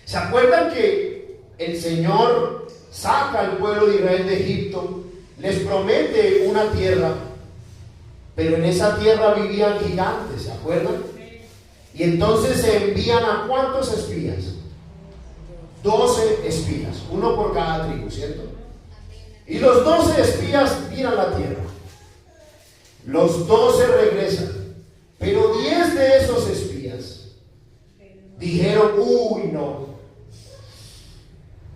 A: ¿Se acuerdan que el Señor saca al pueblo de Israel de Egipto? Les promete una tierra, pero en esa tierra vivían gigantes, ¿se acuerdan? Y entonces se envían a ¿cuántos espías? 12 espías, uno por cada tribu, ¿cierto? Y los 12 espías miran la tierra. Los 12 regresan, pero 10 de esos espías dijeron: uy, no,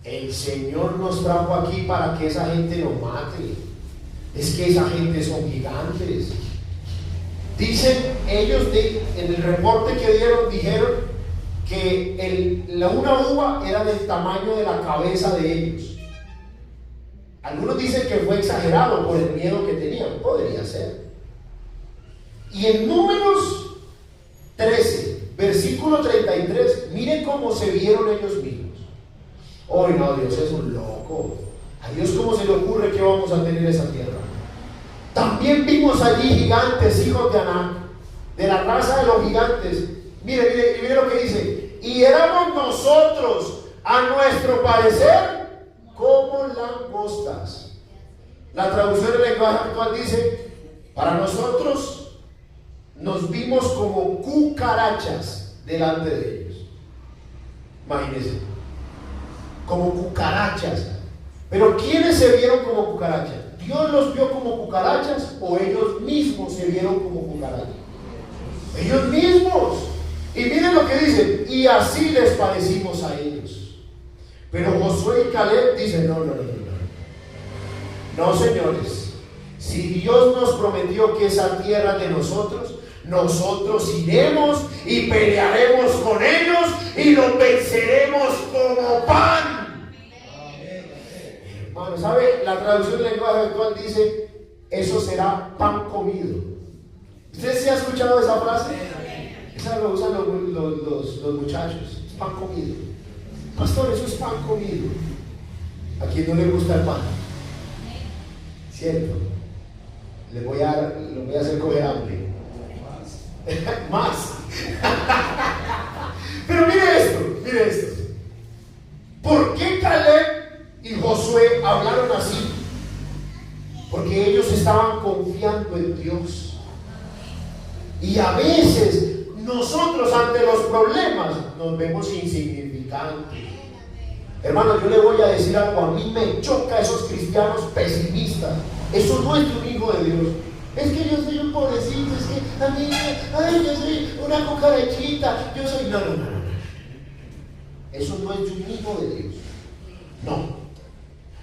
A: el Señor nos trajo aquí para que esa gente nos mate. Es que esa gente son gigantes. Dicen ellos, en el reporte que dieron, dijeron que una uva era del tamaño de la cabeza de ellos. Algunos dicen que fue exagerado por el miedo que tenían. Podría ser. Y en Números 13, versículo 33, miren cómo se vieron ellos mismos. Hoy no, Dios es un loco. A Dios, ¿cómo se le ocurre que vamos a tener esa tierra? También vimos allí gigantes, hijos de Anak, de la raza de los gigantes. Mire lo que dice: y éramos nosotros, a nuestro parecer, como langostas. La traducción del lenguaje actual dice: para nosotros nos vimos como cucarachas delante de ellos. Imagínense, como cucarachas. Pero ¿quiénes se vieron como cucarachas? ¿Dios los vio como cucarachas o ellos mismos se vieron como cucarachas? Ellos mismos. Y miren lo que dicen: y así les parecimos a ellos. Pero Josué y Caleb dicen: no, señores, si Dios nos prometió que esa tierra de nosotros, nosotros iremos y pelearemos con ellos y los venceremos como pan. Hermano, ¿sabe? La traducción del lenguaje actual dice: eso será pan comido. ¿Usted sí ha escuchado esa frase? Esa lo usan los muchachos. Es pan comido. Pastor, eso es pan comido. ¿A quién no le gusta el pan? ¿Cierto? Lo voy a hacer coger hambre. Más. Pero mire esto. ¿Por qué Caleb y Josué hablaron así? Porque ellos estaban confiando en Dios. Y a veces nosotros ante los problemas nos vemos insignificantes. Hermano, yo le voy a decir algo: a mí me choca esos cristianos pesimistas. Eso no es de un hijo de Dios. Es que yo soy un pobrecito, es que a mí, yo soy una cucarachita, yo soy... No. Eso no es de un hijo de Dios. No.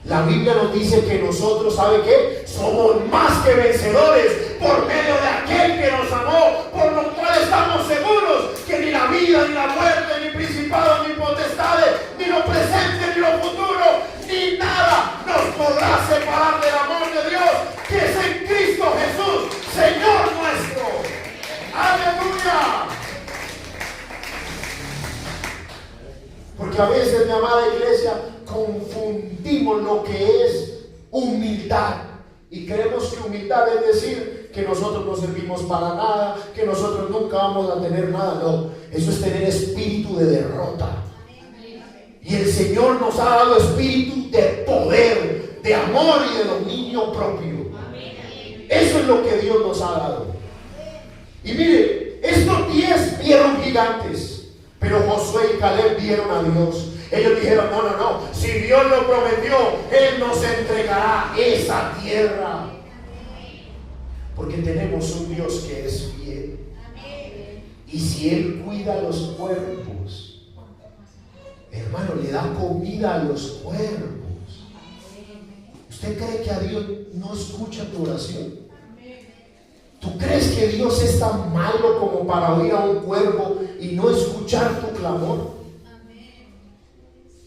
A: La Biblia nos dice que nosotros, ¿sabe qué? Somos más que vencedores por medio de aquel que nos amó, por lo cual estamos seguros que ni la vida, ni la muerte, ni principados, ni potestades, ni lo presente, ni lo futuro, ni nada nos podrá separar del amor de Dios que es en Cristo Jesús, Señor nuestro. ¡Aleluya! Porque a veces, mi amada iglesia, confundimos lo que es humildad y creemos que humildad es decir que nosotros no servimos para nada, que nosotros nunca vamos a tener nada. No, eso es tener espíritu de derrota. Y el Señor nos ha dado espíritu de poder, de amor y de dominio propio. Eso es lo que Dios nos ha dado. Y mire, estos 10 vieron gigantes, pero Josué y Caleb vieron a Dios. Ellos dijeron: no, si Dios lo prometió, Él nos entregará esa tierra. Porque tenemos un Dios que es fiel. Y si Él cuida los cuerpos, hermano, le da comida a los cuerpos. ¿Usted cree que a Dios no escucha tu oración? crees que Dios es tan malo como para oír a un cuervo y no escuchar tu clamor?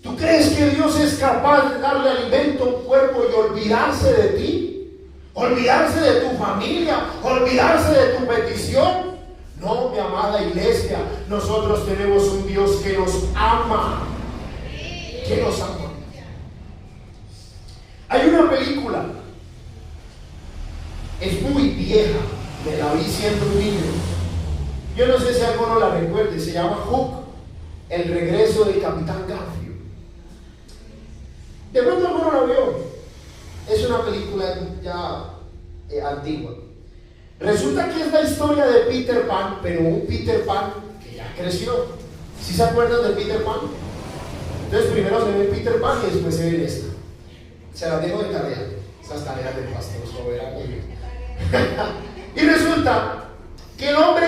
A: ¿Tú crees que Dios es capaz de darle alimento a un cuervo y olvidarse de ti? ¿Olvidarse de tu familia? ¿Olvidarse de tu petición? No, mi amada iglesia, nosotros tenemos un Dios que nos ama. Que nos ama. Hay una película, es muy vieja, me la vi siendo un niño. Yo no sé si alguno la recuerde, se llama Hook, el regreso del Capitán Garfield. De pronto alguno la vio. Es una película ya antigua. Resulta que es la historia de Peter Pan, pero un Peter Pan que ya creció. ¿Sí se acuerdan de Peter Pan? Entonces primero se ve Peter Pan y después se ve esta. Se las dejo de tarea, esas tareas del pastor soberano. Y resulta que el hombre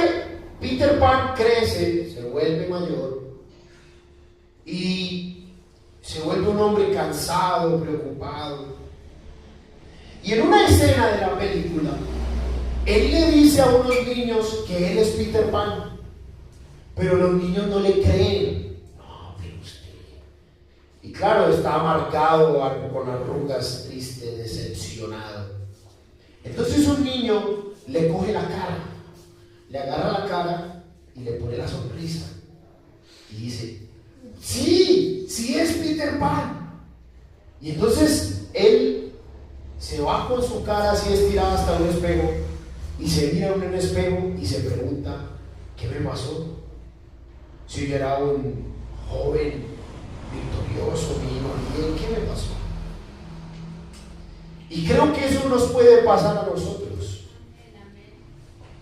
A: Peter Pan crece, se vuelve mayor y se vuelve un hombre cansado, preocupado. Y en una escena de la película, él le dice a unos niños que él es Peter Pan, pero los niños no le creen. No, pero usted. Y claro, está amargado, con arrugas, triste, decepcionado. Entonces un niño le coge la cara, le agarra la cara y le pone la sonrisa. Y dice, sí, sí es Peter Pan. Y entonces él se va con su cara así estirada hasta un espejo y se mira en un espejo y se pregunta, ¿qué me pasó? Si yo era un joven victorioso, me iba bien, ¿qué me pasó? Y creo que eso nos puede pasar a nosotros.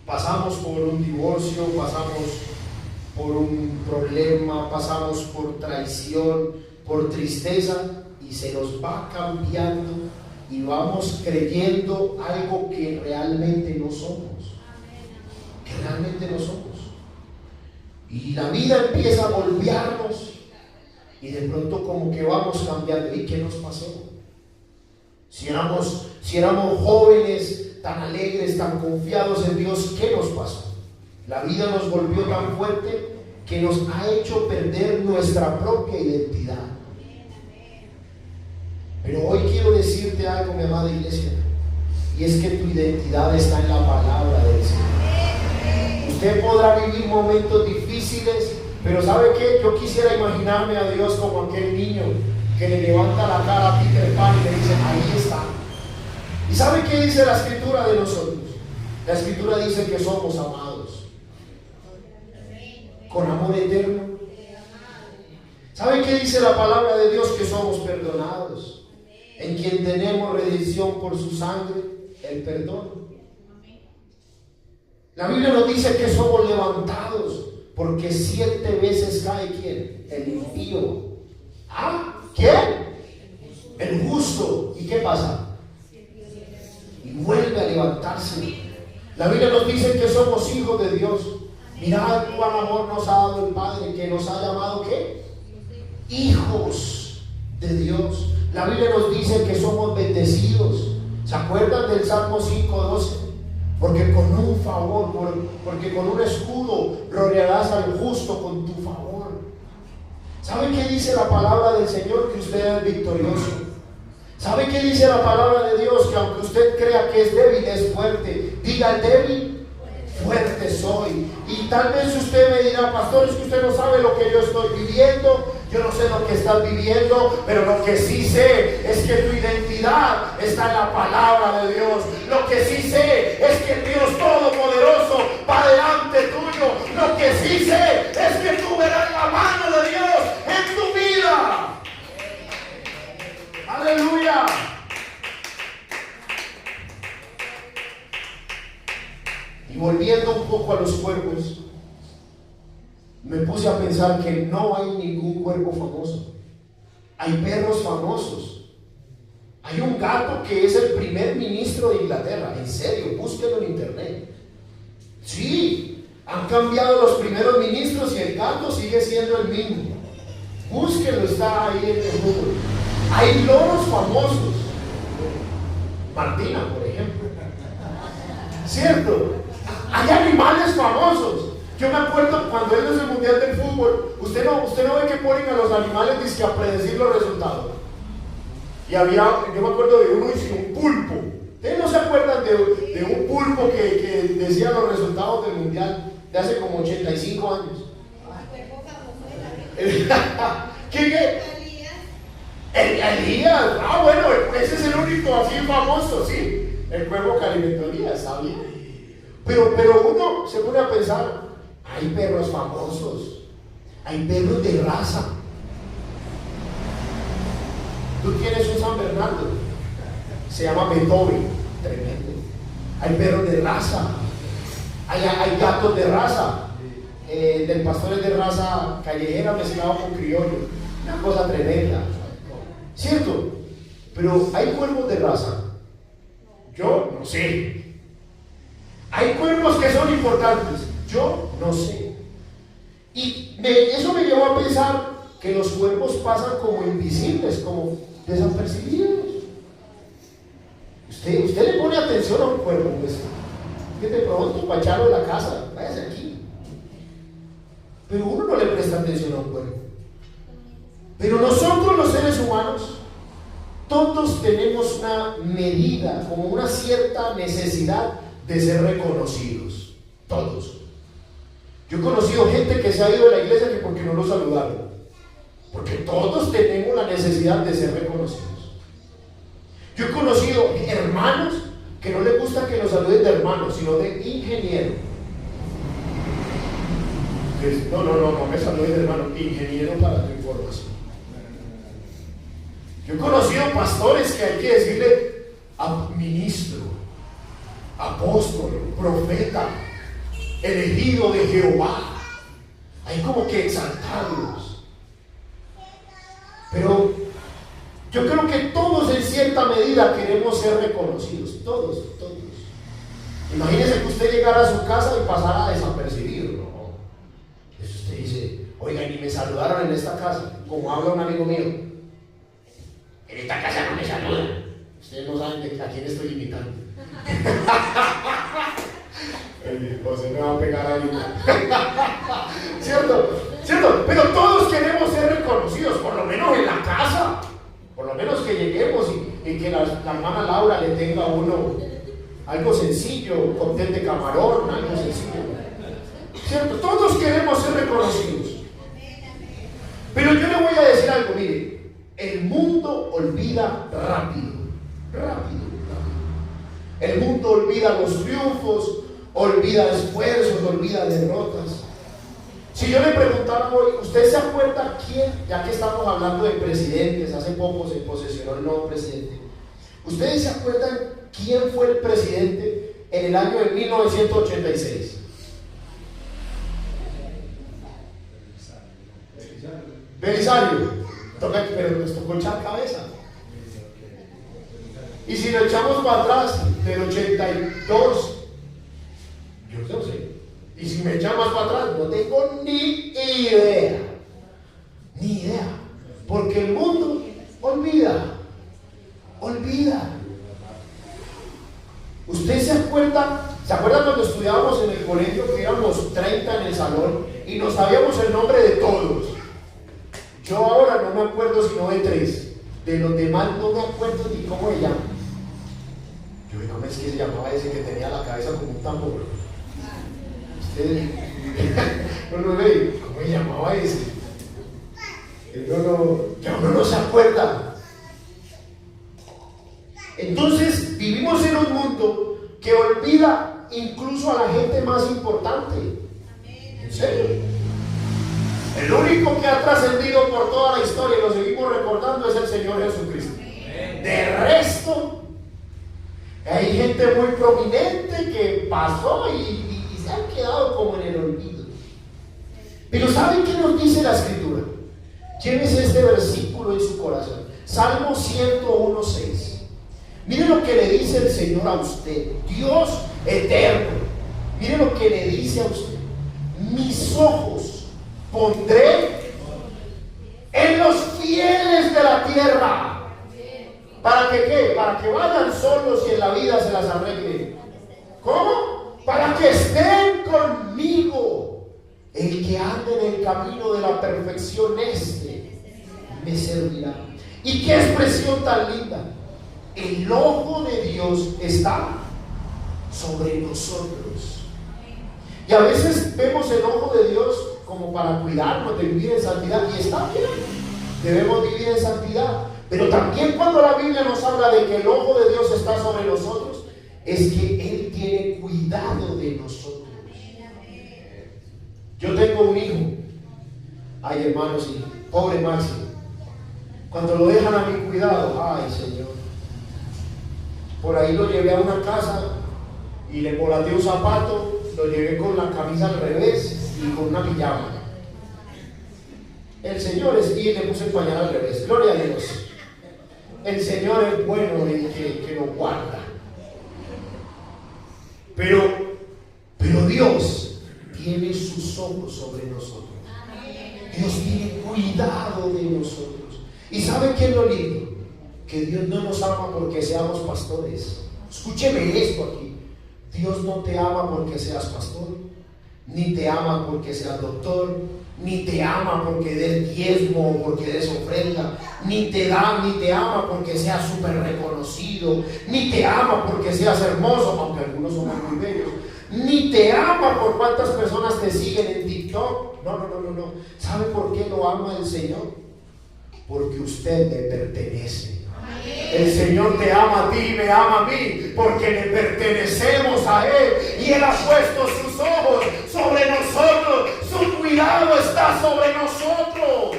A: Pasamos por un divorcio, pasamos por un problema, pasamos por traición, por tristeza, y se nos va cambiando y vamos creyendo algo que realmente no somos. Que realmente no somos. Y la vida empieza a golpearnos y de pronto como que vamos cambiando. ¿Y qué nos pasó? Si éramos jóvenes, tan alegres, tan confiados en Dios, ¿qué nos pasó? La vida nos volvió tan fuerte que nos ha hecho perder nuestra propia identidad. Pero hoy quiero decirte algo, mi amada iglesia, y es que tu identidad está en la palabra del Señor. Usted podrá vivir momentos difíciles, pero ¿sabe qué? Yo quisiera imaginarme a Dios como aquel niño que le levanta la cara a Peter Pan y le dice, ahí está. ¿Y sabe qué dice la escritura de nosotros? La escritura dice que somos amados con amor eterno. ¿Sabe qué dice la palabra de Dios? Que somos perdonados, en quien tenemos redención por su sangre, el perdón. La Biblia nos dice que somos levantados, porque 7 veces cae ¿quién? El impío. ¿Ah? ¿Quién? El justo. ¿Y qué pasa? Y vuelve a levantarse. La Biblia nos dice que somos hijos de Dios. Mirad cuán amor nos ha dado el Padre, que nos ha llamado ¿qué? Hijos de Dios. La Biblia nos dice que somos bendecidos. ¿Se acuerdan del Salmo 5:12? Porque con un favor, porque con un escudo rodearás al justo con tu favor. ¿Sabe qué dice la palabra del Señor? Que usted es victorioso. ¿Sabe qué dice la palabra de Dios? Que aunque usted crea que es débil, es fuerte. Diga el débil, fuerte soy. Y tal vez usted me dirá, pastor, es que usted no sabe lo que yo estoy viviendo. Yo no sé lo que estás viviendo, pero lo que sí sé es que tu identidad está en la palabra de Dios. Lo que sí sé es que el Dios Todopoderoso va delante tuyo. Lo que sí sé es que tú verás la mano de Dios en tu vida. Aleluya. Y volviendo un poco a los cuervos, me puse a pensar que no hay ningún cuervo famoso. Hay perros famosos. Hay un gato que es el primer ministro de Inglaterra. En serio, búsquelo en internet. Sí, han cambiado los primeros ministros y el gato sigue siendo el mismo. Búsquelo, está ahí en el Google. Hay loros famosos. Martina, por ejemplo. ¿Cierto? Hay animales famosos. Yo me acuerdo cuando es el mundial del fútbol, usted no ve que ponen a los animales dizque a predecir los resultados. Y yo me acuerdo de uno, un pulpo. ¿Ustedes no se acuerdan de un pulpo que decía los resultados del mundial de hace como 85 años? ¿Qué? Elías. Bueno, ese es el único así famoso, sí. El cuervo que alimentó Elías, está bien. Pero uno se pone a pensar, hay perros famosos, hay perros de raza. Tú tienes un San Bernardo, se llama Beethoven, tremendo. Hay perros de raza, hay gatos de raza. Del pastor es de raza callejera mezclado con criollo, una cosa tremenda, ¿cierto? Pero hay cuervos de raza, yo no sé. Hay cuervos que son importantes, yo no sé. Y eso me llevó a pensar que los cuervos pasan como invisibles, como desapercibidos. Usted le pone atención a un cuervo, pues, que de pronto para echarlo de la casa, váyase aquí. Pero uno no le presta atención a un cuervo. Pero nosotros los seres humanos, todos tenemos una medida, como una cierta necesidad de ser reconocidos. Todos. Yo he conocido gente que se ha ido de la iglesia que porque no lo saludaron. Porque todos tenemos la necesidad de ser reconocidos. Yo he conocido hermanos que no les gusta que los saluden de hermano, sino de ingeniero. No me saludes de hermano, ingeniero para tu información. Yo he conocido pastores que hay que decirle a ministro, apóstol, profeta, elegido de Jehová. Hay como que exaltarlos. Pero yo creo que todos en cierta medida queremos ser reconocidos. Todos. Imagínese que usted llegara a su casa y pasara desapercibido, ¿no? Eso usted dice, oiga, ni me saludaron en esta casa, como habla un amigo mío. En esta casa no me saludan. Ustedes no saben a quién estoy imitando. José me va a pegar ahí. ¿Cierto? Pero todos queremos ser reconocidos, por lo menos en la casa. Por lo menos que lleguemos y que la hermana Laura le tenga a uno algo sencillo, cóctel de camarón, algo sencillo. ¿Cierto? Todos queremos ser reconocidos. Pero yo le voy a decir algo, mire, el mundo olvida rápido. El mundo olvida los triunfos, olvida esfuerzos, olvida derrotas. Si yo le preguntara hoy, ¿usted se acuerda quién, ya que estamos hablando de presidentes, hace poco se posesionó el nuevo presidente? ¿Ustedes se acuerdan quién fue el presidente en el año de 1986? Belisario. Pero nos tocó echar cabeza. Y si lo echamos para atrás, del 82, yo no sé. Y si me echamos para atrás, no tengo ni idea. Porque el mundo olvida. ¿Usted se acuerda cuando estudiábamos en el colegio que éramos 30 en el salón y nos sabíamos el nombre de todos? Yo ahora no me acuerdo sino de 3. De los demás no me acuerdo ni cómo se llama. Yo no es que se llamaba ese que tenía la cabeza como un tambor. Ustedes no ve cómo se llamaba ese. Uno no se acuerda. Entonces vivimos en un mundo que olvida incluso a la gente más importante. ¿En serio? El único que ha trascendido por toda la historia y lo seguimos recordando es el Señor Jesucristo. De resto, hay gente muy prominente que pasó y se han quedado como en el olvido. Pero ¿saben qué nos dice la Escritura? Llévese este versículo en su corazón. Salmo 101:6. Mire lo que le dice el Señor a usted, Dios eterno. Mire lo que le dice a usted. Mis ojos pondré en los fieles de la tierra. ¿Para que qué? Para que vayan solos y en la vida se las arreglen. ¿Cómo? Para que estén el que anda en el camino de la perfección, este me servirá. Y qué expresión tan linda. El ojo de Dios está sobre nosotros. Y a veces vemos el ojo de Dios como para cuidarnos de vivir en santidad, y está bien, debemos vivir en santidad. Pero también cuando la Biblia nos habla de que el ojo de Dios está sobre nosotros, es que Él tiene cuidado de nosotros. Yo tengo un hijo, ay hermanos, y pobre Maxi, cuando lo dejan a mi cuidado, ay Señor, por ahí lo llevé a una casa y le volateé un zapato, lo llevé con la camisa al revés y con una pijama. El Señor es, y le puse el pañal al revés, gloria a Dios. El Señor es bueno, el que nos guarda. Pero Dios tiene sus ojos sobre nosotros. Dios tiene cuidado de nosotros. ¿Y sabe qué es lo lindo? Que Dios no nos ama porque seamos pastores. Escúcheme esto aquí. Dios no te ama porque seas pastor, ni te ama porque seas doctor, ni te ama porque des diezmo o porque des ofrenda, ni te ama porque seas súper reconocido, ni te ama porque seas hermoso, aunque algunos somos muy bellos, ni te ama por cuántas personas te siguen en TikTok. No. ¿Sabe por qué lo ama el Señor? Porque usted le pertenece. El Señor te ama a ti y me ama a mí porque le pertenecemos a Él, y Él ha puesto sus ojos sobre nosotros, su cuidado está sobre nosotros.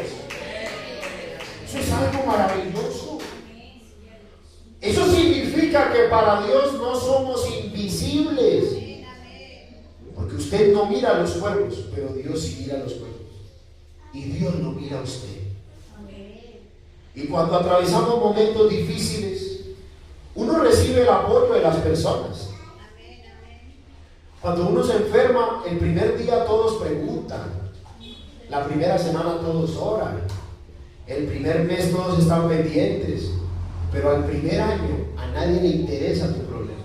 A: Eso es algo maravilloso. Eso significa que para Dios no somos invisibles, porque usted no mira los cuerpos, pero Dios sí mira los cuerpos, y Dios lo mira a usted. Y cuando atravesamos momentos difíciles, uno recibe el apoyo de las personas. Cuando uno se enferma, el primer día todos preguntan, la primera semana todos oran, el primer mes todos están pendientes, pero al primer año a nadie le interesa tu problema.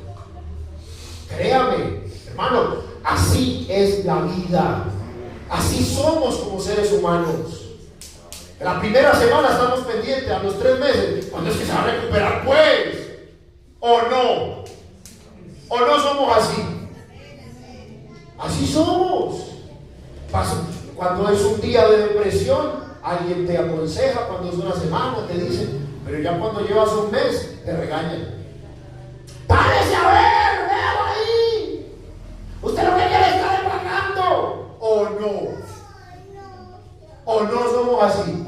A: Créame, hermano, así es la vida, así somos como seres humanos. La primera semana estamos pendientes, a los 3 meses, ¿cuándo es que se va a recuperar? Pues, o no somos así. Así somos. Cuando es un día de depresión, alguien te aconseja, cuando es una semana te dice, pero ya cuando llevas un mes, te regañan. ¡Párese a ver! ¡Véalo ahí! ¡Usted lo que quiere es estar pagando! ¿O no somos así?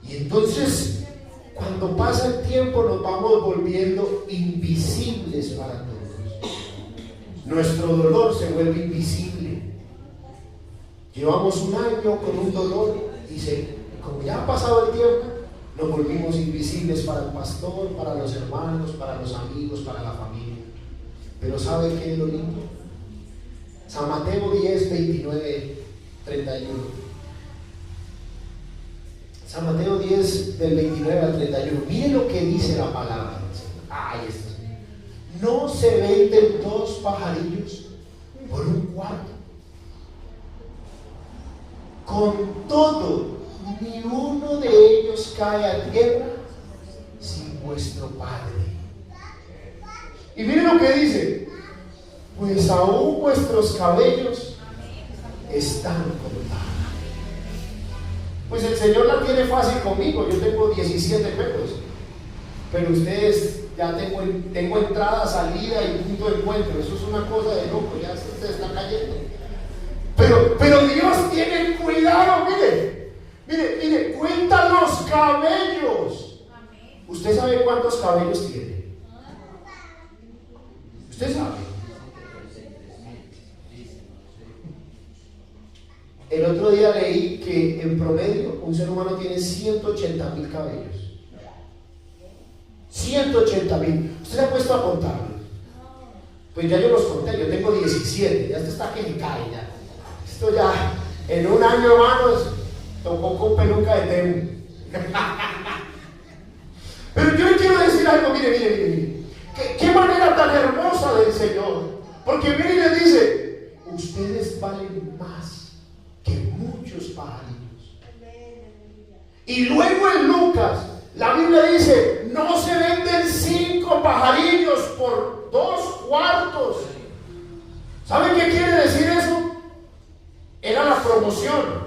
A: Y entonces, cuando pasa el tiempo, nos vamos volviendo invisibles para todos. Nuestro dolor se vuelve invisible. Llevamos un año con un dolor y como ya ha pasado el tiempo, nos volvimos invisibles para el pastor, para los hermanos, para los amigos, para la familia. Pero ¿sabe qué es lo lindo? San Mateo 10, 29, 31. San Mateo 10, del 29 al 31. Miren lo que dice la palabra. Ay, esto. ¿No se venden 2 pajarillos por un cuarto? Con todo, ni uno de ellos cae a tierra sin vuestro Padre. Y miren lo que dice: pues aún vuestros cabellos están contados. Pues el Señor la tiene fácil conmigo. Yo tengo 17 perros, pero ustedes ya tengo entrada, salida y punto de encuentro. Eso es una cosa de loco, ya se está cayendo. Pero Dios tiene cuidado. Mire, cuenta los cabellos. ¿Usted sabe cuántos cabellos tiene? ¿Usted sabe? El otro día leí que en promedio un ser humano tiene 180,000 cabellos. 180,000. ¿Usted se ha puesto a contarlos? Pues ya yo los conté, yo tengo 17. Ya esto está que me cae ya. Esto ya, en un año, hermanos, tocó con peluca de temu. Pero yo le quiero decir algo, mire. ¿Qué manera tan hermosa del Señor? Porque mire y le dice: ustedes valen más que muchos pajarillos. Y luego en Lucas, la Biblia dice, no se venden 5 pajarillos por 2 cuartos. ¿Saben qué quiere decir eso? Era la promoción.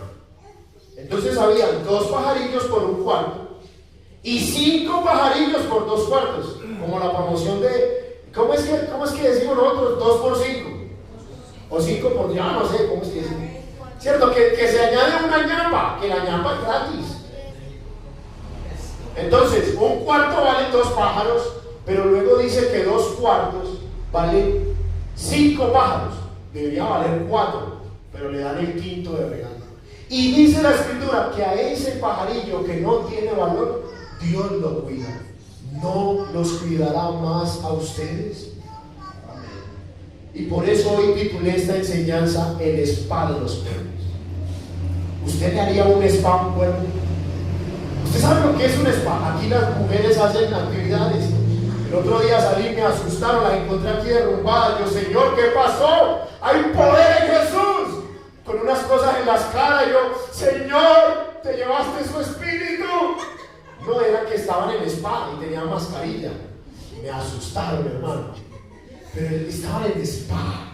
A: Entonces habían 2 pajarillos por 1 cuarto y 5 pajarillos por 2 cuartos, como la promoción de, ¿cómo es que decimos nosotros? 2 por 5 o 5 por, ya no sé cómo es que decimos, cierto, que se añade una ñapa, que la ñapa es gratis. Entonces 1 cuarto vale 2 pájaros, pero luego dice que 2 cuartos vale 5 pájaros, debería valer 4, pero le dan el quinto de regalo. Y dice la escritura que a ese pajarillo que no tiene valor, Dios lo cuida. ¿No los cuidará más a ustedes? Y por eso hoy titulé esta enseñanza el spa de los cuervos. ¿Usted le haría un spa a un cuervo? ¿Usted sabe lo que es un spa? Aquí las mujeres hacen actividades. El otro día salí, me asustaron, las encontré aquí derrumbadas. Yo, Señor, ¿qué pasó? Hay poder en Jesús. Con unas cosas en las caras, yo, Señor, te llevaste su espíritu. No, era que estaban en spa y tenían mascarilla. Me asustaron, hermano. Pero estaban en spa.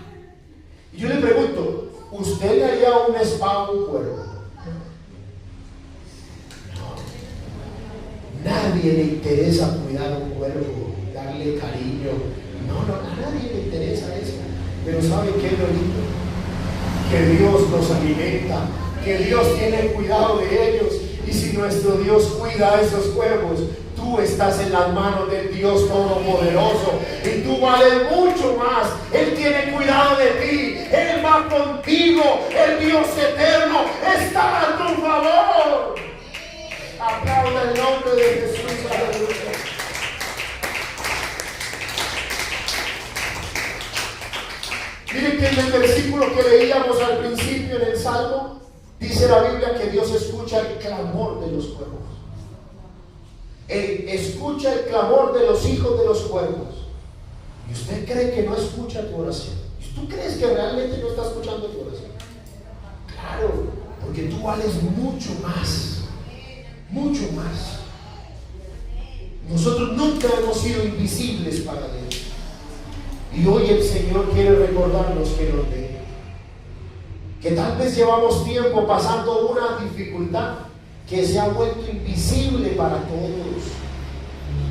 A: Y yo le pregunto, ¿usted le haría un spa a un cuervo? No. Nadie le interesa cuidar a un cuervo, darle cariño. No, a nadie le interesa eso. Pero ¿sabe qué es lo lindo? Que Dios los alimenta, que Dios tiene cuidado de ellos. Y si nuestro Dios cuida a esos cuervos, tú estás en las manos del Dios Todopoderoso y tú vales mucho más. Él tiene cuidado de ti, Él va contigo, el Dios eterno está a tu favor. Aplauda el nombre de Jesús, aleluya. Miren que en el versículo que leíamos al principio en el Salmo, dice la Biblia que Dios escucha el clamor de los cuervos. Él escucha el clamor de los hijos de los cuervos. ¿Y usted cree que no escucha tu oración? ¿Tú crees que realmente no está escuchando tu oración? Claro, porque tú vales mucho más. Mucho más. Nosotros nunca hemos sido invisibles para Dios. Y hoy el Señor quiere recordarnos que nos ve. Que tal vez llevamos tiempo pasando una dificultad que se ha vuelto invisible para todos.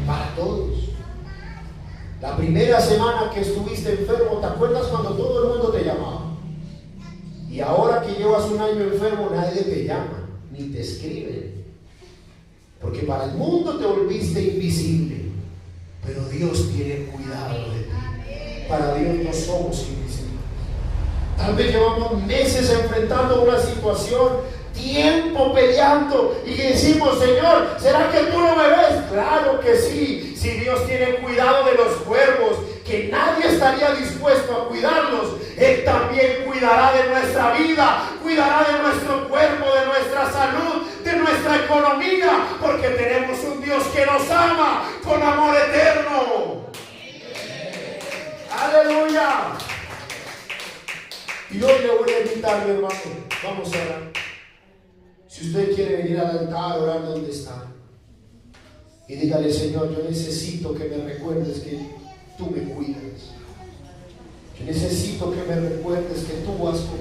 A: Para todos. La primera semana que estuviste enfermo, ¿te acuerdas cuando todo el mundo te llamaba? Y ahora que llevas un año enfermo, nadie te llama, ni te escribe. Porque para el mundo te volviste invisible. Pero Dios tiene cuidado de ti. Para Dios no somos invisibles. Tal vez llevamos meses enfrentando una situación, tiempo peleando y decimos, Señor, ¿será que tú no me ves? Claro que sí. Si Dios tiene cuidado de los cuervos, que nadie estaría dispuesto a cuidarlos, Él también cuidará de nuestra vida, cuidará de nuestro cuerpo, de nuestra salud, de nuestra economía, porque tenemos un Dios que nos ama con amor eterno. Aleluya. Y hoy le voy a invitar, mi hermano, vamos a orar. Si usted quiere venir al altar, orar donde está, y dígale, Señor, yo necesito que me recuerdes que tú me cuidas. Yo necesito que me recuerdes que tú vas conmigo.